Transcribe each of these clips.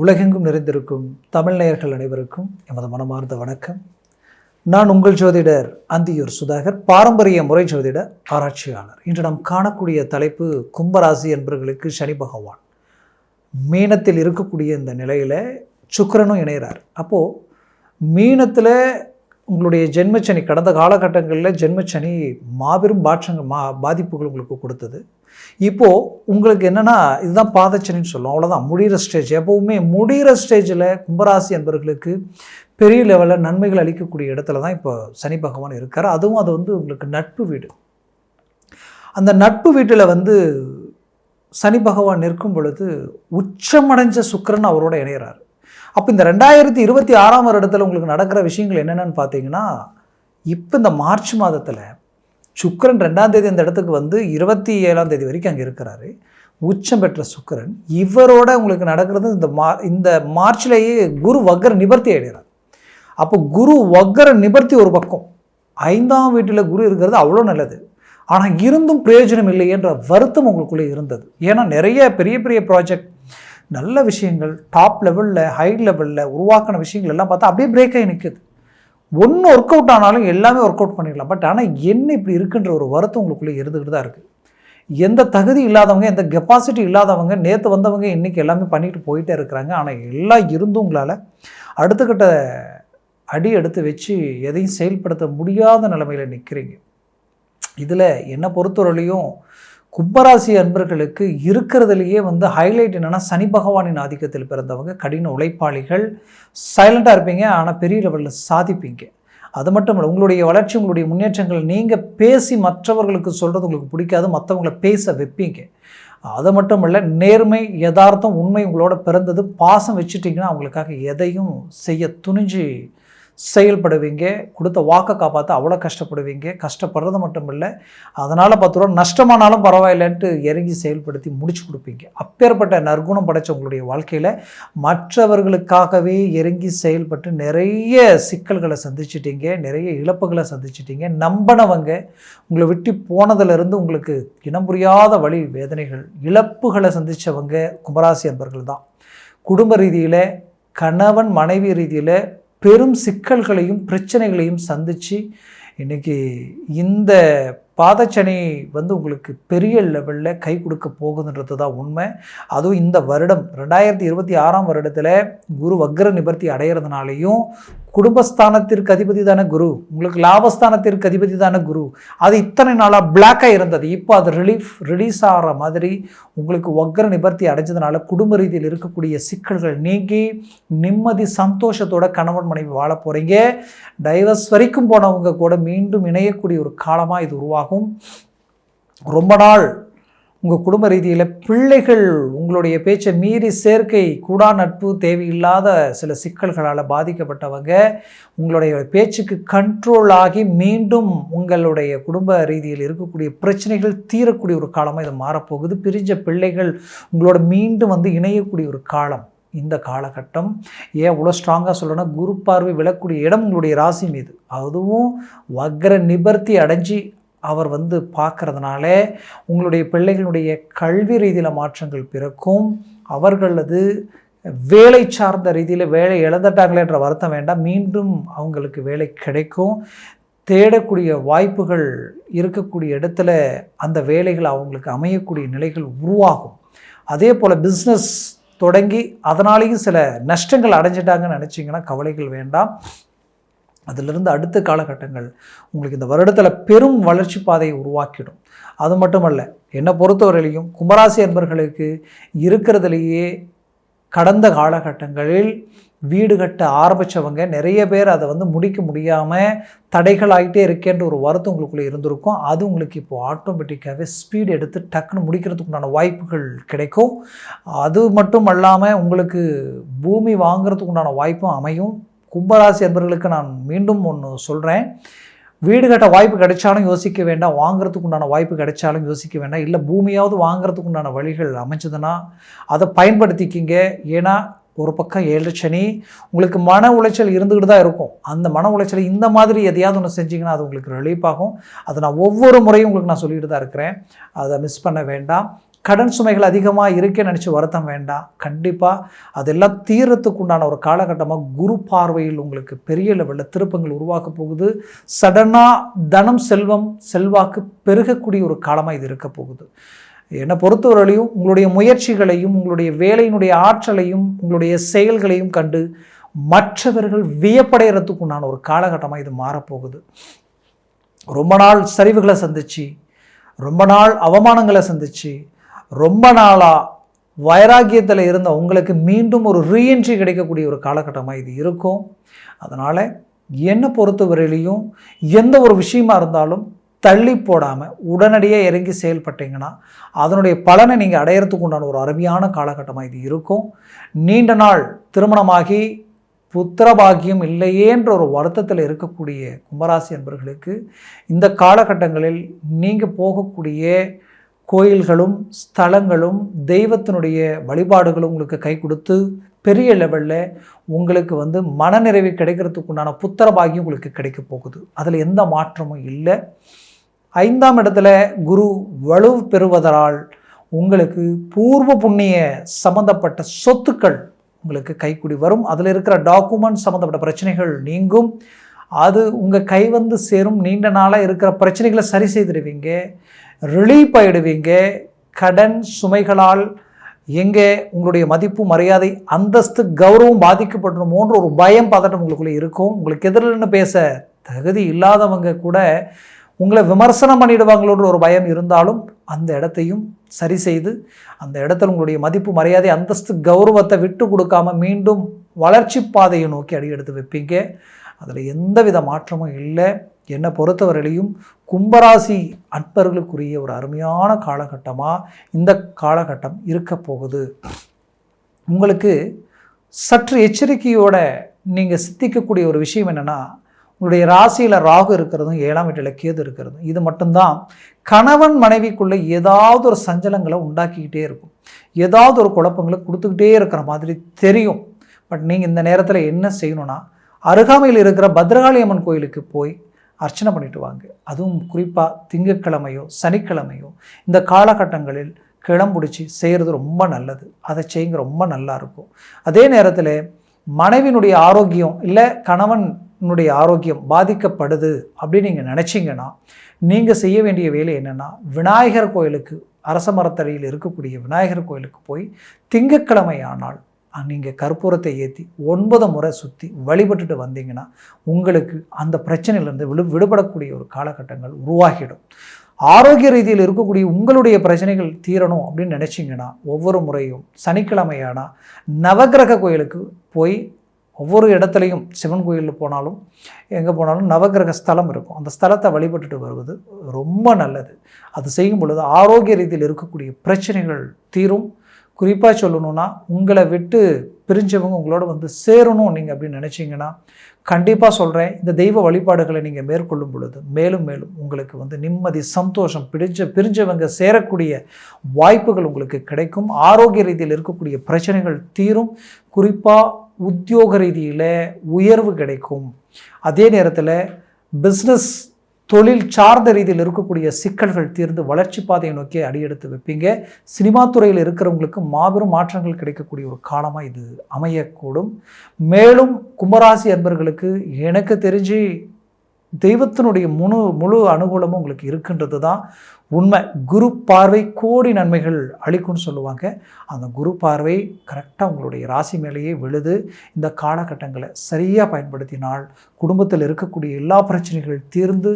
உலகெங்கும் நிறைந்திருக்கும் தமிழ் நேயர்கள் அனைவருக்கும் எமது மனமார்ந்த வணக்கம். நான் உங்கள் ஜோதிடர் அந்தியூர் சுதாகர், பாரம்பரிய முறை ஜோதிட ஆராய்ச்சியாளர். இன்று நாம் காணக்கூடிய தலைப்பு கும்பராசி என்பவர்களுக்கு சனி பகவான் மீனத்தில் இருக்கக்கூடிய இந்த நிலையில் சுக்கிரனும் இணைகிறார். அப்போது மீனத்தில் உங்களுடைய ஜென்மச்சனி கடந்த காலகட்டங்களில் ஜென்மச்சனி மாபெரும் பாதிப்புகள் உங்களுக்கு கொடுத்தது. இப்போது உங்களுக்கு என்னென்னா இதுதான் பாதச்சனின்னு சொல்லுவோம், அவ்வளோதான் முடிகிற ஸ்டேஜ். எப்போவுமே முடிகிற ஸ்டேஜில் கும்பராசி என்பவர்களுக்கு பெரிய லெவலில் நன்மைகள் அளிக்கக்கூடிய இடத்துல தான் இப்போ சனி பகவான் இருக்கார். அதுவும் அது உங்களுக்கு நட்பு வீடு. அந்த நட்பு வீட்டில் சனி பகவான் நிற்கும் பொழுது உச்சமடைஞ்ச சுக்கிரன் அவரோட இணைகிறார். அப்போ இந்த 2026 வருடத்தில் உங்களுக்கு நடக்கிற விஷயங்கள் என்னென்னு பார்த்தீங்கன்னா, இப்போ இந்த மார்ச் மாதத்தில் சுக்கிரன் 2ஆம் தேதி அந்த இடத்துக்கு 27ஆம் தேதி வரைக்கும் அங்கே இருக்கிறாரு. உச்சம் பெற்ற சுக்கிரன் இவரோட உங்களுக்கு நடக்கிறது இந்த மார்ச்லேயே குரு வக்ர நிவர்த்தி ஆகிடுறார். அப்போ குரு வக்ர நிவர்த்தி ஒரு பக்கம், 5ஆம் வீட்டில் குரு இருக்கிறது அவ்வளோ நல்லது. ஆனால் இருந்தும் பிரயோஜனம் இல்லை என்ற வருத்தம் உங்களுக்குள்ளே இருந்தது. ஏன்னா நிறைய பெரிய பெரிய ப்ராஜெக்ட், நல்ல விஷயங்கள், டாப் லெவலில் ஹை லெவலில் உருவாக்கின விஷயங்கள் எல்லாம் பார்த்தா அப்படியே பிரேக் ஆகி நிற்குது. ஒன்று ஒர்க் அவுட் ஆனாலும் எல்லாமே ஒர்க் அவுட் பண்ணிடலாம். பட் ஆனால் என்ன இப்படி இருக்குன்ற ஒரு வருத்தம் உங்களுக்குள்ளே இருந்துக்கிட்டு தான் இருக்குது. எந்த தகுதி இல்லாதவங்க, எந்த கெப்பாசிட்டி இல்லாதவங்க, நேற்று வந்தவங்க இன்றைக்கி எல்லாமே பண்ணிட்டு போயிட்டே இருக்கிறாங்க. ஆனால் எல்லாம் இருந்தும் உங்களால் அடுத்துக்கிட்ட அடி எடுத்து வச்சு எதையும் செயல்படுத்த முடியாத நிலைமையில் நிற்கிறீங்க. இதில் என்னை பொறுத்தவரையிலையும் கும்பராசி அன்பர்களுக்கு இருக்கிறதுலையே ஹைலைட் என்னென்னா, சனி பகவானின் ஆதிக்கத்தில் பிறந்தவங்க கடின உழைப்பாளிகள், சைலண்ட்டாக இருப்பீங்க, ஆனால் பெரிய லெவலில் சாதிப்பீங்க. அது மட்டும் இல்லை, உங்களுடைய வளர்ச்சி, உங்களுடைய முன்னேற்றங்கள் நீங்கள் பேசி மற்றவர்களுக்கு சொல்கிறது உங்களுக்கு பிடிக்காது, மற்றவங்களை பேச வைப்பீங்க. அது மட்டும் இல்லை, நேர்மை, யதார்த்தம், உண்மை உங்களோட பிறந்தது. பாசம் வச்சுட்டிங்கன்னா அவங்களுக்காக எதையும் செய்ய துணிஞ்சு செயல்படுவீங்க. கொடுத்த வாக்கை காப்பாற்ற அவ்வளோ கஷ்டப்படுவீங்க. கஷ்டப்படுறது மட்டும் இல்லை, அதனால் 10 ரூபா நஷ்டமானாலும் பரவாயில்லைன்ட்டு இறங்கி செயல்படுத்தி முடிச்சு கொடுப்பீங்க. அப்பேற்பட்ட நற்குணம் படைத்த உங்களுடைய வாழ்க்கையில் மற்றவர்களுக்காகவே இறங்கி செயல்பட்டு நிறைய சிக்கல்களை சந்திச்சிட்டிங்க, நிறைய இழப்புகளை சந்திச்சிட்டிங்க. நம்பினவங்க உங்களை விட்டு போனதிலிருந்து உங்களுக்கு இனம் புரியாத வலி, வேதனைகள், இழப்புகளை சந்தித்தவங்க கும்பராசி அன்பர்கள் தான். குடும்ப ரீதியில், கணவன் மனைவி ரீதியில் பெரும் சிக்கல்களையும் பிரச்சனைகளையும் சந்தித்து இன்றைக்கி இந்த பாதச்சனி உங்களுக்கு பெரிய லெவலில் கை கொடுக்க போகுதுன்றது தான் உண்மை. அதுவும் இந்த வருடம் 2026 வருடத்தில் குரு வக்ர நிவர்த்தி அடைகிறதுனாலையும் குடும்பஸ்தானத்திற்கு அதிபதி தானே குரு, உங்களுக்கு லாபஸ்தானத்திற்கு அதிபதி தானே குரு. அது இத்தனை நாளாக பிளாக்காக இருந்தது. இப்போ அது ரிலீஸ் ஆகிற மாதிரி உங்களுக்கு வக்ர நிவர்த்தி அடைஞ்சதுனால குடும்ப ரீதியில் இருக்கக்கூடிய சிக்கல்கள் நீங்கி நிம்மதி சந்தோஷத்தோட கணவன் மனைவி வாழ போகிறீங்க. டைவர்ஸ் வரைக்கும் போனவங்க கூட மீண்டும் இணையக்கூடிய ஒரு காலமாக இது உருவாகும். ரொம்ப நாள் உங்கள் குடும்ப ரீதியில் பிள்ளைகள் உங்களுடைய பேச்சை மீறி சேர்க்கை, கூடா நட்பு, தேவையில்லாத சில சிக்கல்களால் பாதிக்கப்பட்டவங்க உங்களுடைய பேச்சுக்கு கண்ட்ரோல் ஆகி மீண்டும் உங்களுடைய குடும்ப ரீதியில் இருக்கக்கூடிய பிரச்சனைகள் தீரக்கூடிய ஒரு காலமாக இது மாறப்போகுது. பிரிஞ்ச பிள்ளைகள் உங்களோட மீண்டும் இணையக்கூடிய ஒரு காலம் இந்த காலகட்டம். ஏன் இவ்வளோ ஸ்ட்ராங்காக சொல்லணும்னா, குரு பார்வை விழக்கூடிய இடம் உங்களுடைய ராசி மீது, அதுவும் வக்ர நிவர்த்தி அடைஞ்சி அவர் பார்க்கறதுனால உங்களுடைய பிள்ளைகளுடைய கல்வி ரீதியில் மாற்றங்கள் பிறக்கும். அவர்களது வேலை சார்ந்த ரீதியில் வேலை இழந்துட்டாங்களேன்ற வருத்தம் வேண்டாம், மீண்டும் அவங்களுக்கு வேலை கிடைக்கும். தேடக்கூடிய வாய்ப்புகள் இருக்கக்கூடிய இடத்துல அந்த வேலைகள் அவங்களுக்கு அமையக்கூடிய நிலைகள் உருவாகும். அதே போல் பிஸ்னஸ் தொடங்கி அதனாலேயும் சில நஷ்டங்கள் அடைஞ்சிட்டாங்கன்னு நினச்சிங்கன்னா கவலைகள் வேண்டாம். அதிலிருந்து அடுத்த காலகட்டங்கள் உங்களுக்கு இந்த வருடத்தில் பெரும் வளர்ச்சி பாதையை உருவாக்கிடும். அது மட்டுமல்ல, என்னை பொறுத்தவரையிலையும் கும்பராசி என்பவர்களுக்கு இருக்கிறதுலையே கடந்த காலகட்டங்களில் வீடு கட்ட ஆரம்பித்தவங்க நிறைய பேர் அதை முடிக்க முடியாமல் தடைகளாகிட்டே இருக்கேன்ற ஒரு வருத்தம் உங்களுக்குள்ளே இருந்திருக்கும். அது உங்களுக்கு இப்போது ஆட்டோமேட்டிக்காகவே ஸ்பீடு எடுத்து டக்குன்னு முடிக்கிறதுக்கு உண்டான வாய்ப்புகள் கிடைக்கும். அது மட்டும் இல்லாமல் உங்களுக்கு பூமி வாங்கிறதுக்கு உண்டான வாய்ப்பும் அமையும். கும்பராசி என்பவர்களுக்கு நான் மீண்டும் ஒன்று சொல்கிறேன், வீடு கட்ட வாய்ப்பு கிடைச்சாலும் யோசிக்க வேண்டாம், வாங்குறதுக்கு உண்டான வாய்ப்பு கிடைச்சாலும் யோசிக்க வேண்டாம். இல்லை பூமியாவது வாங்குறதுக்கு உண்டான வழிகள் அமைஞ்சதுன்னா அதை பயன்படுத்திக்கிங்க. ஏன்னா ஒரு பக்கம் 7 சனி, உங்களுக்கு மன உளைச்சல் இருந்துக்கிட்டு தான் இருக்கும். அந்த மன உளைச்சல் இந்த மாதிரி எதையாவது ஒன்று செஞ்சிங்கன்னா அது உங்களுக்கு ரிலீஃப் ஆகும். அதை நான் ஒவ்வொரு முறையும் உங்களுக்கு நான் சொல்லிட்டு தான் இருக்கிறேன், அதை மிஸ் பண்ண வேண்டாம். கடன் சுமைகள் அதிகமாக இருக்கே நினச்சி வருத்தம் வேண்டாம். கண்டிப்பாக அதெல்லாம் தீரத்துக்கு உண்டான ஒரு காலகட்டமாக குரு பார்வையில் உங்களுக்கு பெரிய லெவலில் திருப்பங்கள் உருவாக்க போகுது. சடனாக தனம் செல்வம் செல்வாக்கு பெருகக்கூடிய ஒரு காலமாக இது இருக்க போகுது. என்னை பொறுத்தவரையிலையும் உங்களுடைய முயற்சிகளையும் உங்களுடைய வேலையினுடைய ஆற்றலையும் உங்களுடைய செயல்களையும் கண்டு மற்றவர்கள் வியப்படைகிறதுக்கு உண்டான ஒரு காலகட்டமாக இது மாறப்போகுது. ரொம்ப நாள் சரிவுகளை சந்திச்சு, ரொம்ப நாள் அவமானங்களை சந்திச்சு, ரொம்ப நாளாக வைராக்கியத்தில் இருந்த உங்களுக்கு மீண்டும் ஒரு ரீஎன்ட்ரி கிடைக்கக்கூடிய ஒரு காலகட்டமாக இது இருக்கும். அதனால் என்னை பொறுத்தவரையிலையும் எந்த ஒரு விஷயமா இருந்தாலும் தள்ளி போடாமல் உடனடியாக இறங்கி செயல்பட்டீங்கன்னா அதனுடைய பலனை நீங்கள் அடையிறதுக்கு உண்டான ஒரு அருமையான காலகட்டமாக இது இருக்கும். நீண்ட நாள் திருமணமாகி புத்திரபாகியம் இல்லையேன்ற ஒரு வருத்தத்தில் இருக்கக்கூடிய கும்பராசி அன்பர்களுக்கு இந்த காலகட்டங்களில் நீங்கள் போகக்கூடிய கோயில்களும் ஸ்தலங்களும் தெய்வத்தினுடைய வழிபாடுகளும் உங்களுக்கு கை கொடுத்து பெரிய லெவலில் உங்களுக்கு மனநிறைவு கிடைக்கிறதுக்கு உண்டான புத்திரபாகியம் உங்களுக்கு கிடைக்க போகுது. அதில் எந்த மாற்றமும் இல்லை. 5ஆம் இடத்துல குரு வலு பெறுவதால் உங்களுக்கு பூர்வ புண்ணிய சம்பந்தப்பட்ட சொத்துக்கள் உங்களுக்கு கைக்கூடி வரும். அதில் இருக்கிற டாக்குமெண்ட் சம்மந்தப்பட்ட பிரச்சனைகள் நீங்கும். அது உங்கள் கை சேரும். நீண்ட நாளாக இருக்கிற பிரச்சனைகளை சரி செய்திடுவீங்க, ரிலீஃப் ஆகிடுவீங்க. கடன் சுமைகளால் எங்கே உங்களுடைய மதிப்பு மரியாதை அந்தஸ்து கௌரவம் பாதிக்கப்படணுமோன்ற ஒரு பயம் பதட்டம் உங்களுக்குள்ளே இருக்கும். உங்களுக்கு எதிரில்னு பேச தகுதி இல்லாதவங்க கூட உங்களை விமர்சனம் பண்ணிடுவாங்களோன்ற ஒரு பயம் இருந்தாலும் அந்த இடத்தையும் சரி செய்து அந்த இடத்துல உங்களுடைய மதிப்பு மரியாதை அந்தஸ்து கௌரவத்தை விட்டு கொடுக்காம மீண்டும் வளர்ச்சி பாதையை நோக்கி அடி எடுத்து வைப்பீங்க. அதில் எந்தவித மாற்றமும் இல்லை. என்னை பொறுத்தவரையிலையும் கும்பராசி அன்பர்களுக்குரிய ஒரு அருமையான காலகட்டமாக இந்த காலகட்டம் இருக்க போகுது. உங்களுக்கு சற்று எச்சரிக்கையோடு நீங்கள் சிந்திக்கக்கூடிய ஒரு விஷயம் என்னென்னா, உங்களுடைய ராசியில் ராகு இருக்கிறதும் 7ஆம் வீட்டில் கேது இருக்கிறதும் இது மட்டும்தான் கணவன் மனைவிக்குள்ளே ஏதாவது ஒரு சஞ்சலங்களை உண்டாக்கிக்கிட்டே இருக்கும், ஏதாவது ஒரு குழப்பங்களை கொடுத்துக்கிட்டே இருக்கிற மாதிரி தெரியும். பட் நீங்கள் இந்த நேரத்தில் என்ன செய்யணும்னா, அருகாமையில் இருக்கிற பத்ரகாளி அம்மன் கோயிலுக்கு போய் அர்ச்சனை பண்ணிட்டு வாங்க. அதுவும் குறிப்பாக திங்கட்கிழமையோ சனிக்கிழமையோ இந்த காலகட்டங்களில் கிளம்பிடிச்சி செய்கிறது ரொம்ப நல்லது. அதை செய்யுங்க, ரொம்ப நல்லா இருக்கும். அதே நேரத்தில் மனைவினுடைய ஆரோக்கியம் இல்லை கணவனுடைய ஆரோக்கியம் பாதிக்கப்படுது அப்படின்னு நீங்கள் நினச்சிங்கன்னா நீங்கள் செய்ய வேண்டிய வேலை என்னென்னா, விநாயகர் கோயிலுக்கு அரச மரத்தடியில் இருக்கக்கூடிய விநாயகர் கோயிலுக்கு போய் திங்கட்கிழமை ஆனால் நீங்கள் கற்பூரத்தை ஏற்றி 9 முறை சுற்றி வழிபட்டுட்டு வந்தீங்கன்னா உங்களுக்கு அந்த பிரச்சனையிலேருந்து விடுபடக்கூடிய ஒரு காலகட்டங்கள் உருவாகிடும். ஆரோக்கிய ரீதியில் இருக்கக்கூடிய உங்களுடைய பிரச்சனைகள் தீரணும் அப்படின்னு நினச்சிங்கன்னா ஒவ்வொரு முறையும் சனிக்கிழமையானால் நவக்கிரக கோயிலுக்கு போய் ஒவ்வொரு இடத்துலையும் சிவன் கோயிலில் போனாலும் எங்கே போனாலும் நவக்கிரக ஸ்தலம் இருக்கும், அந்த ஸ்தலத்தை வழிபட்டுட்டு வருவது ரொம்ப நல்லது. அது செய்யும் பொழுது ஆரோக்கிய ரீதியில் இருக்கக்கூடிய பிரச்சனைகள் தீரும். குறிப்பாக சொல்லணுன்னா, உங்களை விட்டு பிரிஞ்சவங்க உங்களோட சேரணும் நீங்கள் அப்படின்னு நினச்சிங்கன்னா கண்டிப்பாக சொல்கிறேன், இந்த தெய்வ வழிபாடுகளை நீங்கள் மேற்கொள்ளும் பொழுது மேலும் மேலும் உங்களுக்கு நிம்மதி சந்தோஷம் பிரிஞ்சவங்க சேரக்கூடிய வாய்ப்புகள் உங்களுக்கு கிடைக்கும். ஆரோக்கிய ரீதியில் இருக்கக்கூடிய பிரச்சனைகள் தீரும். குறிப்பாக உத்தியோக ரீதியில் உயர்வு கிடைக்கும். அதே நேரத்தில் பிஸ்னஸ் தொழில் சார்ந்த ரீதியில் இருக்கக்கூடிய சிக்கல்கள் தீர்ந்து வளர்ச்சி பாதையை நோக்கி அடியெடுத்து வைப்பீங்க. சினிமா துறையில் இருக்கிறவங்களுக்கு மாபெரும் மாற்றங்கள் கிடைக்கக்கூடிய ஒரு காலமாக இது அமையக்கூடும். மேலும் கும்பராசி அன்பர்களுக்கு எனக்கு தெரிஞ்சு தெய்வத்தினுடைய முழு அனுகூலமும் உங்களுக்கு இருக்கின்றது தான் உண்மை. குரு பார்வை கோடி நன்மைகள் அளிக்கும்னு சொல்லுவாங்க. அந்த குரு பார்வை கரெக்டாக உங்களுடைய ராசி மேலேயே விழுது. இந்த காலகட்டங்களை சரியாக பயன்படுத்தினால் குடும்பத்தில் இருக்கக்கூடிய எல்லா பிரச்சனைகள் தீர்ந்து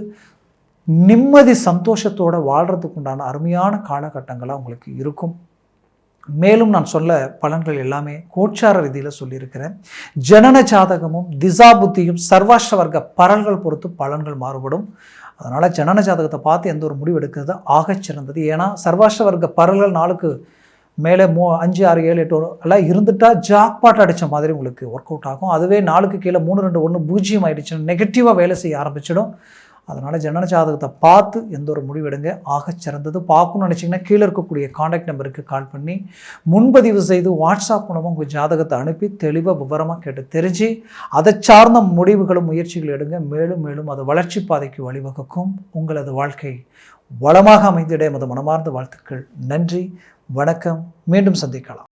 நிம்மதி சந்தோஷத்தோடு வாழ்கிறதுக்கு உண்டான அருமையான காலகட்டங்களாக உங்களுக்கு இருக்கும். மேலும் நான் சொல்ல பலன்கள் எல்லாமே கோச்சார ரீதியில் சொல்லியிருக்கிறேன். ஜனன ஜாதகமும் திசா புத்தியும் சர்வாஷ்ட வர்க்க பலன்கள் பொறுத்து பலன்கள் மாறுபடும். அதனால் ஜனன ஜாதகத்தை பார்த்து எந்த ஒரு முடிவு எடுக்கிறது ஆகச் சிறந்தது. ஏன்னா சர்வாஷ்ட வர்க்க பலன்கள் நாளுக்கு மேலே 5, 6, 7, 8 எல்லாம் இருந்துட்டால் ஜாக்பாட் அடித்த மாதிரி உங்களுக்கு ஒர்க் அவுட் ஆகும். அதுவே நாளுக்கு கீழே 3, 2, 1 பூஜ்ஜியம் ஆகிடுச்சுன்னா நெகட்டிவாக வேலை செய்ய ஆரம்பிச்சிடும். அதனால் ஜனன ஜாதகத்தை பார்த்து எந்த ஒரு முடிவெடுங்க. ஆகச் சிறந்தது. பார்க்கணும்னு நினச்சிங்கன்னா கீழே இருக்கக்கூடிய காண்டாக்ட் நம்பருக்கு கால் பண்ணி முன்பதிவு செய்து வாட்ஸ்அப் மூலமாக உங்கள் ஜாதகத்தை அனுப்பி தெளிவாக விவரமாக கேட்டு தெரிஞ்சு அதை சார்ந்த முடிவுகளும் முயற்சிகள் எடுங்க. மேலும் மேலும் அது வளர்ச்சி பாதைக்கு வழிவகுக்கும். உங்களது வாழ்க்கை வளமாக அமைந்திட எமது மனமார்ந்த வாழ்த்துக்கள். நன்றி, வணக்கம். மீண்டும் சந்திக்கலாம்.